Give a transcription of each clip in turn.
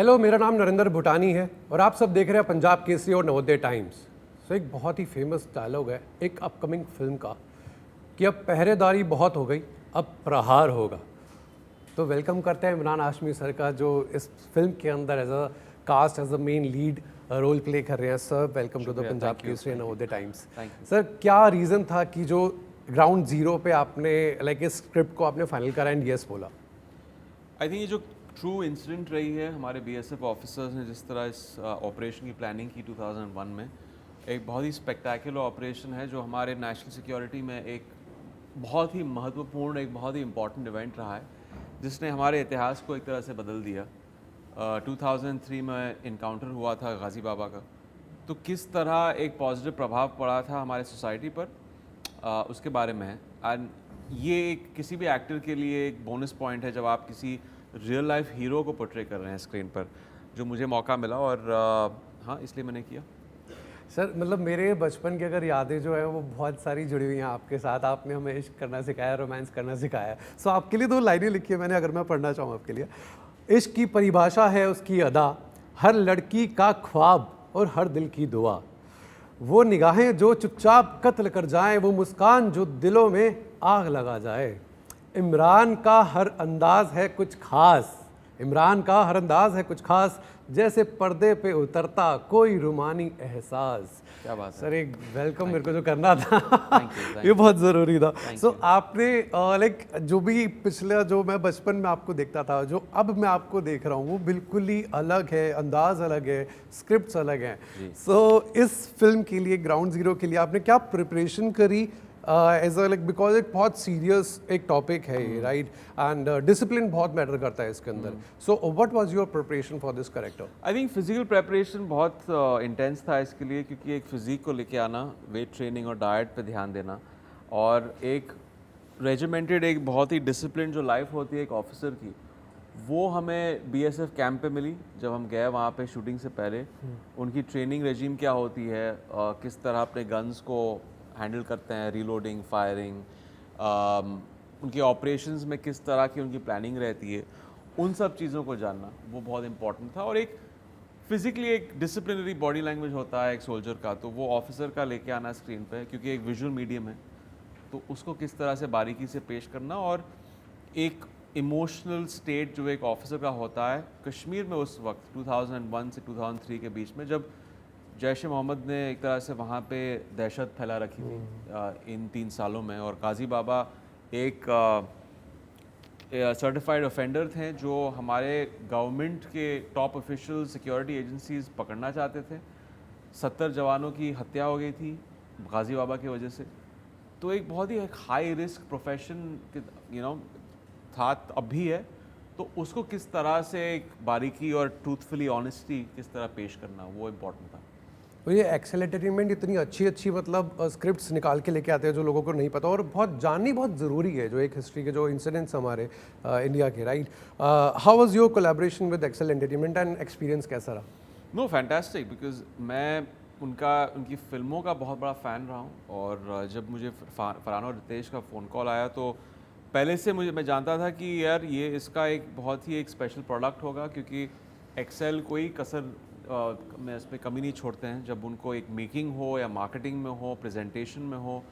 Hello, मेरा नाम नरेंद्र भूटानी है और आप सब देख रहे हैं पंजाब केसरी और नवोदय टाइम्स। एक बहुत ही फेमस डायलॉग है एक अपकमिंग फिल्म का कि अब पहरेदारी बहुत हो गई, अब प्रहार होगा। तो वेलकम करते हैं इमरान हाशमी सर का, जो इस फिल्म के अंदर as a cast as a main lead role play कर रहे हैं। Sir, welcome to the Punjab Kesari Navodaya times. Sir, क्या रीज़न था कि जो ग्राउंड जीरो पे आपने इस स्क्रिप्ट को आपने फाइनल करा एंड यस बोला? आई थिंक ये जो ट्रू इंसिडेंट रही है, हमारे बीएसएफ ऑफिसर्स ने जिस तरह इस ऑपरेशन की प्लानिंग की 2001 में, एक बहुत ही स्पेक्टेकुलर ऑपरेशन है जो हमारे नेशनल सिक्योरिटी में एक बहुत ही महत्वपूर्ण, एक बहुत ही इम्पॉर्टेंट इवेंट रहा है जिसने हमारे इतिहास को एक तरह से बदल दिया। 2003 में इनकाउंटर हुआ था गाज़ी बाबा का, तो किस तरह एक पॉजिटिव प्रभाव पड़ा था हमारे सोसाइटी पर, उसके बारे में है। एंड ये एक किसी भी एक्टर के लिए एक बोनस पॉइंट है जब आप किसी रियल लाइफ हीरो को पोर्ट्रे कर रहे हैं स्क्रीन पर, जो मुझे मौका मिला और हाँ, इसलिए मैंने किया। सर, मतलब मेरे बचपन की अगर यादें जो है वो बहुत सारी जुड़ी हुई हैं आपके साथ। आपने हमें इश्क करना सिखाया, रोमांस करना सिखाया। सो आपके लिए 2 लाइनें लिखी है मैंने, अगर मैं पढ़ना चाहूँ आपके लिए। इश्क की परिभाषा है उसकी अदा, हर लड़की का ख्वाब और हर दिल की दुआ। वो निगाहें जो चुपचाप कत्ल कर जाएं, वो मुस्कान जो दिलों में आग लगा जाए। इमरान का हर अंदाज है कुछ खास, इमरान का हर अंदाज है कुछ खास, जैसे पर्दे पे उतरता कोई रूमानी एहसास। क्या बात है सर, एक वेलकम मेरे को जो करना था Thank ये बहुत ज़रूरी था। Thank so you. आपने जो भी पिछले, जो मैं बचपन में आपको देखता था, जो अब मैं आपको देख रहा हूँ, वो बिल्कुल ही अलग है, अंदाज अलग है, स्क्रिप्ट्स अलग हैं। सो इस फिल्म के लिए, ग्राउंड जीरो के लिए, आपने क्या प्रिपरेशन करी एज अ बिकॉज एक बहुत सीरियस एक टॉपिक है ये, राइट? एंड डिसिप्लिन बहुत मैटर करता है इसके अंदर। So what was your preparation for this character? I think physical preparation बहुत इंटेंस था इसके लिए, क्योंकि एक फिजिक को लेके आना, वेट ट्रेनिंग और डाइट पे ध्यान देना, और एक रेजिमेंटेड, एक बहुत ही डिसिप्लिन जो लाइफ होती है एक ऑफिसर की, वो हमें बीएसएफ कैंप पे मिली जब हम गए वहाँ पे शूटिंग से पहले। उनकी ट्रेनिंग रेजिम क्या होती है, किस तरह अपने गन्स को हैंडल करते हैं, रीलोडिंग, फायरिंग, उनके ऑपरेशंस में किस तरह की उनकी प्लानिंग रहती है, उन सब चीज़ों को जानना वो बहुत इंपॉर्टेंट था। और एक फिजिकली एक डिसिप्लिनरी बॉडी लैंग्वेज होता है एक सोल्जर का, तो वो ऑफिसर का लेके आना स्क्रीन पे, क्योंकि एक विजुअल मीडियम है, तो उसको किस तरह से बारीकी से पेश करना, और एक इमोशनल स्टेट जो एक ऑफिसर का होता है कश्मीर में उस वक्त 2001 से 2003 के बीच में, जब जैश ए मोहम्मद ने एक तरह से वहाँ पे दहशत फैला रखी थी इन 3 सालों में, और गाज़ी बाबा एक सर्टिफाइड ऑफेंडर थे जो हमारे गवर्नमेंट के टॉप ऑफिशियल सिक्योरिटी एजेंसीज पकड़ना चाहते थे। 70 जवानों की हत्या हो गई थी गाज़ी बाबा की वजह से। तो एक बहुत ही एक हाई रिस्क प्रोफेशन था, अब भी है, तो उसको किस तरह से एक बारीकी और ट्रूथफुली ऑनेस्टी किस तरह पेश करना, वो इम्पोर्टेंट था। तो ये एक्सेल एंटरटेनमेंट इतनी अच्छी अच्छी मतलब स्क्रिप्ट्स निकाल के लेके आते हैं जो लोगों को नहीं पता, और बहुत जाननी बहुत ज़रूरी है, जो एक हिस्ट्री के जो इंसिडेंट्स हमारे इंडिया के, right? How was your collaboration with Excel entertainment and experience कैसा रहा? नो, फैंटास्टिक, बिकॉज मैं उनकी फ़िल्मों का बहुत बड़ा फ़ैन रहा हूँ, और जब मुझे फरहान और रितेश का फ़ोन कॉल आया, तो पहले से मैं जानता था कि यार ये इसका एक बहुत ही एक स्पेशल प्रोडक्ट होगा, क्योंकि एक्सेल कोई कसर में इस पर कमी नहीं छोड़ते हैं। जब उनको एक मेकिंग हो या मार्केटिंग में हो, प्रेजेंटेशन में हो,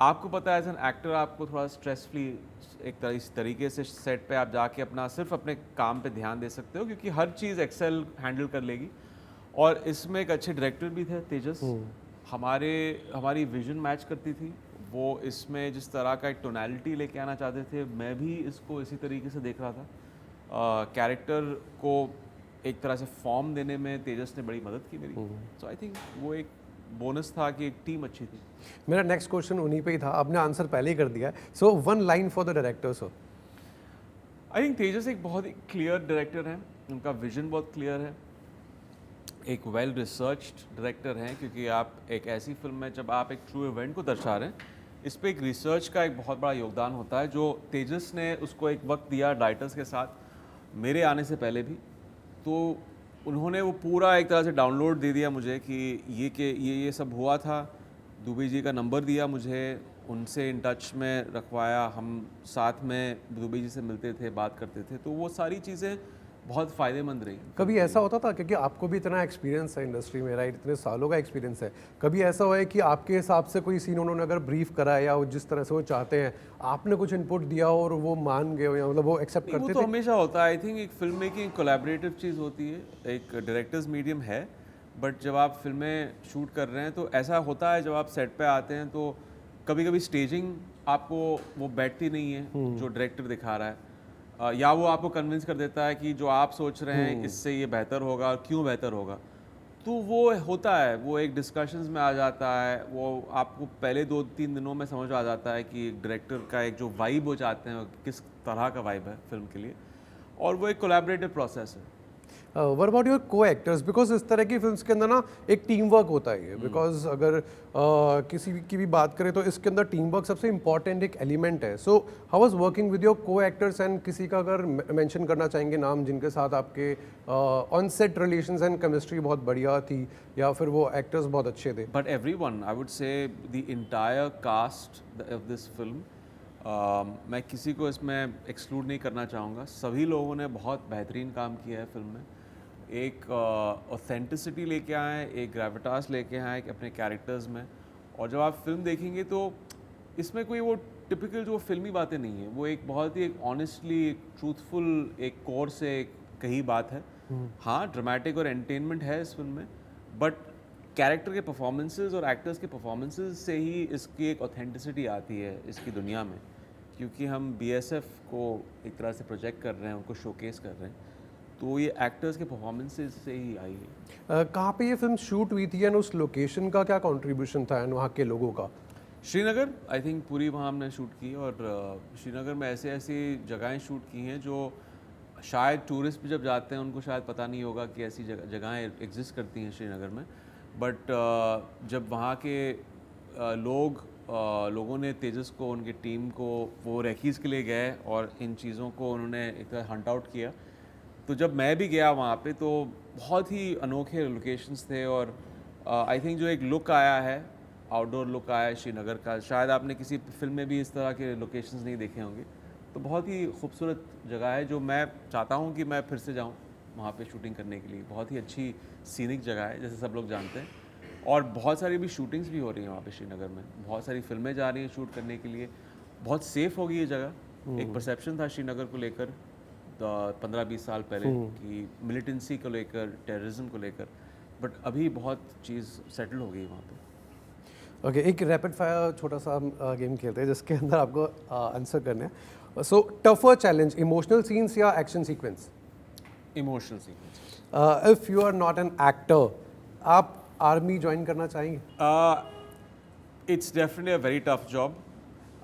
आपको पता है एज एन एक्टर आपको थोड़ा स्ट्रेस फ्री एक इस तरीके से सेट पे आप जाके अपना सिर्फ अपने काम पे ध्यान दे सकते हो, क्योंकि हर चीज़ एक्सेल हैंडल कर लेगी। और इसमें एक अच्छे डायरेक्टर भी थे, तेजस, हमारी विजन मैच करती थी। वो इसमें जिस तरह का एक टोनैलिटी लेके आना चाहते थे, मैं भी इसको इसी तरीके से देख रहा था। कैरेक्टर को एक तरह से फॉर्म देने में तेजस ने बड़ी मदद की मेरी। सो आई थिंक वो एक बोनस था कि एक टीम अच्छी थी। मेरा नेक्स्ट क्वेश्चन उन्हीं पे ही था, आपने आंसर पहले ही कर दिया है। So 1 line for the director sir. I think Tejas एक बहुत ही क्लियर डायरेक्टर हैं, उनका विजन बहुत क्लियर है, एक वेल रिसर्च्ड डायरेक्टर हैं, क्योंकि आप एक ऐसी फिल्म में जब आप एक ट्रू इवेंट को दर्शा रहे हैं, इस पर एक रिसर्च का एक बहुत बड़ा योगदान होता है, जो तेजस ने उसको एक वक्त दिया डायरेक्टर्स के साथ, मेरे आने से पहले भी। तो उन्होंने वो पूरा एक तरह से डाउनलोड दे दिया मुझे कि ये सब हुआ था। दुबे जी का नंबर दिया मुझे, उनसे इन टच में रखवाया, हम साथ में दुबे जी से मिलते थे, बात करते थे। तो वो सारी चीज़ें बहुत फ़ायदेमंद रही। कभी ऐसा होता था, क्योंकि आपको भी इतना एक्सपीरियंस है इंडस्ट्री में, राइट, इतने सालों का एक्सपीरियंस है, कभी ऐसा हुआ है कि आपके हिसाब से कोई सीन उन्होंने अगर ब्रीफ करा है या वो जिस तरह से वो चाहते हैं, आपने कुछ इनपुट दिया हो और वो मान गए हो, या मतलब वो एक्सेप्ट वो करते तो थे? हमेशा होता है। आई थिंक एक फिल्म मेकिंग कोलैबोरेटिव चीज़ होती है, एक डायरेक्टर्स मीडियम है, बट जब आप फिल्में शूट कर रहे हैं तो ऐसा होता है, जब आप सेट पे आते हैं तो कभी कभी स्टेजिंग आपको वो बैठती नहीं है जो डायरेक्टर दिखा रहा है, या वो आपको कन्विंस कर देता है कि जो आप सोच रहे हैं इससे ये बेहतर होगा और क्यों बेहतर होगा। तो वो होता है, वो एक डिस्कशंस में आ जाता है, वो आपको पहले 2-3 दिनों में समझ आ जाता है कि एक डायरेक्टर का एक जो वाइब वो चाहते हैं किस तरह का वाइब है फिल्म के लिए, और वो एक कोलैबोरेटिव प्रोसेस है। व्हाट अबाउट योर को एक्टर्स, बिकॉज इस तरह की फिल्म्स के अंदर ना एक टीम वर्क होता है, बिकॉज अगर किसी की भी बात करें तो इसके अंदर टीम वर्क सबसे इंपॉर्टेंट एक एलिमेंट है। So how was working with your को एक्टर्स, एंड किसी का अगर मेंशन करना चाहेंगे नाम जिनके साथ आपके on set relations and chemistry बहुत बढ़िया थी, या फिर वो एक्टर्स बहुत अच्छे थे? But everyone, I would say the entire cast of this film, मैं किसी को इसमें एक्सक्लूड नहीं करना चाहूँगा, सभी लोगों ने बहुत बेहतरीन काम किया है फिल्म में। एक ऑथेंटिसिटी लेके आए, एक ग्रेविटास लेके आए अपने कैरेक्टर्स में, और जब आप फिल्म देखेंगे तो इसमें कोई वो टिपिकल जो फिल्मी बातें नहीं है, वो एक बहुत ही एक ऑनेस्टली, एक ट्रूथफुल, एक कोर से एक कही बात है। हाँ, ड्रामेटिक और एंटरटेनमेंट है इस फिल्म में, बट कैरेक्टर के परफॉर्मेंसेस और एक्टर्स के परफॉर्मेंसेस से ही इसकी एक ऑथेंटिसिटी आती है इसकी दुनिया में, क्योंकि हम बीएसएफ को एक तरह से प्रोजेक्ट कर रहे हैं, उनको शोकेस कर रहे हैं, तो ये एक्टर्स के परफॉर्मेंसेस से ही आई है। कहाँ पे ये फिल्म शूट हुई थी, एंड उस लोकेशन का क्या कंट्रीब्यूशन था, एंड वहाँ के लोगों का? श्रीनगर, आई थिंक पूरी वहाँ हमने शूट की, और श्रीनगर में ऐसे ऐसी जगहें शूट की हैं जो शायद टूरिस्ट भी जब जाते हैं उनको शायद पता नहीं होगा कि ऐसी जगहें एग्जिस्ट करती हैं श्रीनगर में, बट जब वहाँ के लोगों ने तेजस को, उनकी टीम को वो रेकीज़ के लिए गए और इन चीज़ों को उन्होंने एक तरह हंट आउट किया, तो जब मैं भी गया वहाँ पे तो बहुत ही अनोखे लोकेशंस थे, और आई थिंक जो एक लुक आया है, आउटडोर लुक आया है श्रीनगर का, शायद आपने किसी फिल्म में भी इस तरह के लोकेशंस नहीं देखे होंगे, तो बहुत ही खूबसूरत जगह है जो मैं चाहता हूँ कि मैं फिर से जाऊँ वहाँ पे शूटिंग करने के लिए। बहुत ही अच्छी सीनिक जगह है, जैसे सब लोग जानते हैं, और बहुत सारी भी शूटिंग्स भी हो रही हैं वहाँ पे श्रीनगर में, बहुत सारी फिल्में जा रही हैं शूट करने के लिए, बहुत सेफ़ होगी ये जगह। एक परसेप्शन था श्रीनगर को लेकर 15-20 साल पहले कि मिलिटेंसी को लेकर, टेररिज्म को लेकर, बट अभी बहुत चीज़ सेटल हो गई वहाँ पे। ओके, एक रैपिड फायर छोटा सा गेम खेलते हैं जिसके अंदर आपको आंसर करने हैं। So tougher challenge, emotional scenes या action sequence? Emotional sequence. If you are not an actor, आप आर्मी ज्वाइन करना चाहेंगे? It's definitely a very tough job.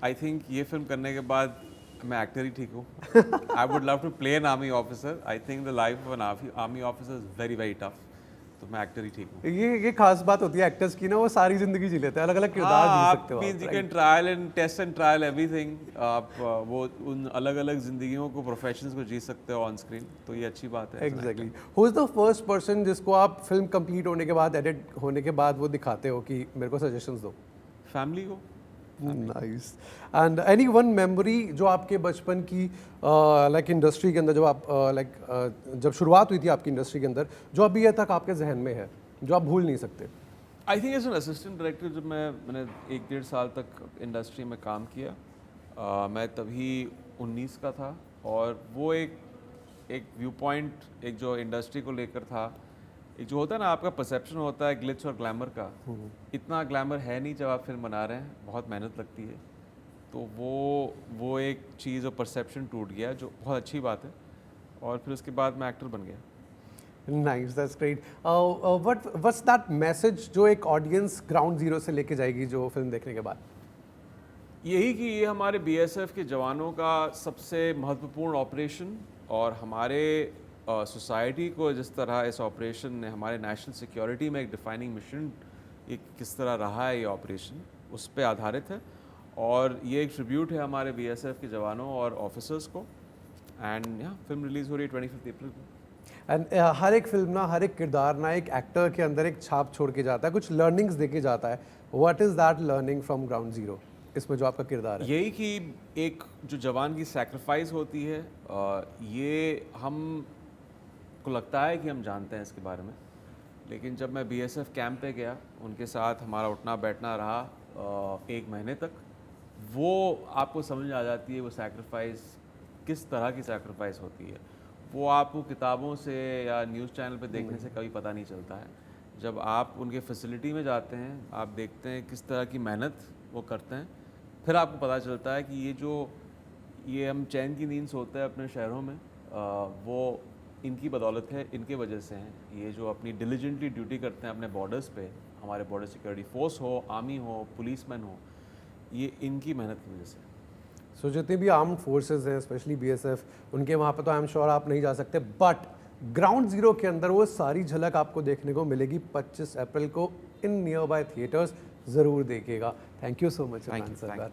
I think ये फिल्म करने के बाद मैं एक्टर ही ठीक हूँ। I would love to play an army officer. I think the life of an army officer is very very tough, तो मैं एक्टर ही ठीक हूँ। ये खास बात होती है एक्टर्स की ना, वो सारी जिंदगी जी लेते हैं, अलग अलग किरदार जी सकते हो आप, you can trial and test and trial everything. आप वो उन अलग अलग जिंदगियों को, प्रोफेशंस को जी सकते हो ऑन स्क्रीन, तो ये अच्छी बात है। Exactly. Who is the first person जिसको आप फिल्म कंप्लीट होने के बाद, एडिट होने के बाद वो दिखाते हो कि मेरे को सजेशंस दो? फैमिली को। Nice. And any one memory जो आपके बचपन की लाइक इंडस्ट्री के अंदर, जब आप जब शुरुआत हुई थी आपकी इंडस्ट्री के अंदर, जो अभी तक आपके जहन में है, जो आप भूल नहीं सकते? I think as an assistant director जब मैंने 1-1.5 साल तक इंडस्ट्री में काम किया, मैं तभी 19 का था, और वो एक व्यू पॉइंट, एक जो इंडस्ट्री को लेकर था, एक जो होता है ना आपका परसेप्शन होता है ग्लिच और ग्लैमर का, इतना ग्लैमर है नहीं जब आप फिल्म बना रहे हैं, बहुत मेहनत लगती है, तो वो एक चीज़ और परसेप्शन टूट गया, जो बहुत अच्छी बात है, और फिर उसके बाद मैं एक्टर बन गया। Nice, that's great. What's that message जो एक ऑडियंस ग्राउंड जीरो से लेके जाएगी जो फिल्म देखने के बाद? यही कि ये हमारे बीएसएफ के जवानों का सबसे महत्वपूर्ण ऑपरेशन, और हमारे सोसाइटी को जिस तरह इस ऑपरेशन ने, हमारे नेशनल सिक्योरिटी में एक डिफाइनिंग मिशन ये किस तरह रहा है, ये ऑपरेशन उस पर आधारित है, और ये एक ट्रिब्यूट है हमारे बीएसएफ के जवानों और ऑफिसर्स को। एंड यहाँ फिल्म रिलीज़ हो रही है 25 अप्रैल को। एंड हर एक फिल्म ना, हर एक किरदार ना एक एक्टर के अंदर एक छाप छोड़ के जाता है, कुछ लर्निंग्स दे के जाता है। What is that learning from ground zero, इसमें जो आपका किरदार है? यही कि एक जो जवान की सैक्रिफाइस होती है, ये हम को लगता है कि हम जानते हैं इसके बारे में, लेकिन जब मैं बीएसएफ कैंप पे गया, उनके साथ हमारा उठना बैठना रहा 1 महीने तक, वो आपको समझ आ जाती है वो सैक्रिफाइस किस तरह की सैक्रिफाइस होती है। वो आपको किताबों से या न्यूज़ चैनल पे देखने से कभी पता नहीं चलता है। जब आप उनके फैसिलिटी में जाते हैं, आप देखते हैं किस तरह की मेहनत वो करते हैं, फिर आपको पता चलता है कि ये हम चैन की नींद सोते हैं अपने शहरों में, वो इनकी बदौलत है, इनके वजह से हैं। ये जो अपनी डिलीजेंटली ड्यूटी करते हैं अपने बॉर्डर्स पे, हमारे बॉर्डर सिक्योरिटी फोर्स हो, आर्मी हो, पुलिसमैन हो, ये इनकी मेहनत की वजह से। सो जितनी भी आर्म्ड फोर्सेस हैं, स्पेशली बीएसएफ, उनके वहाँ पे तो आई एम श्योर आप नहीं जा सकते, बट ग्राउंड जीरो के अंदर वो सारी झलक आपको देखने को मिलेगी 25 अप्रैल को इन नियर बाय थिएटर्स। ज़रूर देखिएगा। Thank you so much Thank you, Sardar.